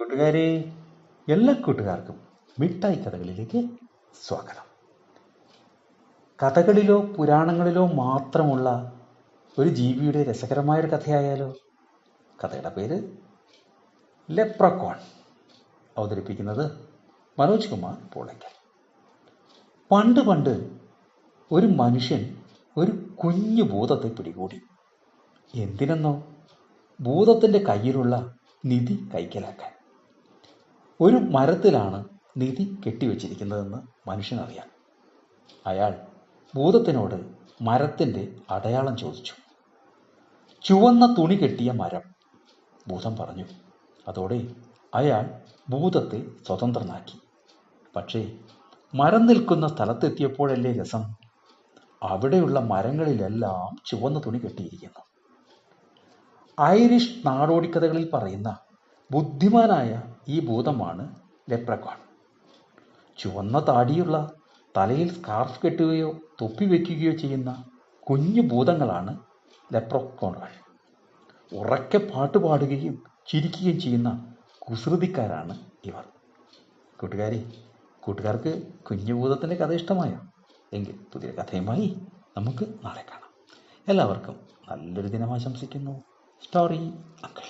കൂട്ടുകാരെ, എല്ലാ കൂട്ടുകാർക്കും മിഠായി കഥകളിലേക്ക് സ്വാഗതം. കഥകളിലോ പുരാണങ്ങളിലോ മാത്രമുള്ള ഒരു ജീവിയുടെ രസകരമായൊരു കഥയായാലോ? കഥയുടെ പേര് ലെപ്രക്കോൺ. അവതരിപ്പിക്കുന്നത് മനോജ് കുമാർ പോളയ്ക്കൽ. പണ്ട് പണ്ട് ഒരു മനുഷ്യൻ ഒരു കുഞ്ഞു ഭൂതത്തെ പിടികൂടി. എന്തിനെന്നോ? ഭൂതത്തിൻ്റെ കയ്യിലുള്ള നിധി കൈക്കലാക്കാൻ. ഒരു മരത്തിലാണ് നിധി കെട്ടിവെച്ചിരിക്കുന്നതെന്ന് മനുഷ്യനറിയാം. അയാൾ ഭൂതത്തിനോട് മരത്തിൻ്റെ അടയാളം ചോദിച്ചു. ചുവന്ന തുണി കെട്ടിയ മരം. ഭൂതം പറഞ്ഞു. അതോടെ അയാൾ ഭൂതത്തെ സ്വതന്ത്രനാക്കി. പക്ഷേ മരം നിൽക്കുന്ന സ്ഥലത്തെത്തിയപ്പോഴല്ലേ രസം! അവിടെയുള്ള മരങ്ങളിലെല്ലാം ചുവന്ന തുണി കെട്ടിയിരിക്കുന്നു. ഐറിഷ് നാടോടിക്കഥകളിൽ പറയുന്ന ബുദ്ധിമാനായ ഈ ഭൂതമാണ് ലെപ്രക്കോൺ. ചുവന്ന താടിയുള്ള, തലയിൽ സ്കാർഫ് കെട്ടുകയോ തൊപ്പി വയ്ക്കുകയോ ചെയ്യുന്ന കുഞ്ഞു ഭൂതങ്ങളാണ് ലെപ്രക്കോണുകൾ. ഉറക്കെ പാട്ട് പാടുകയും ചിരിക്കുകയും ചെയ്യുന്ന കുസൃതിക്കാരാണ് ഇവർ. കൂട്ടുകാർക്ക് കുഞ്ഞു ഭൂതത്തിൻ്റെ കഥ ഇഷ്ടമായോ? എങ്കിൽ പുതിയ കഥയുമായി നമുക്ക് നാളെ കാണാം. എല്ലാവർക്കും നല്ലൊരു ദിനം ആശംസിക്കുന്നു. Story uncle.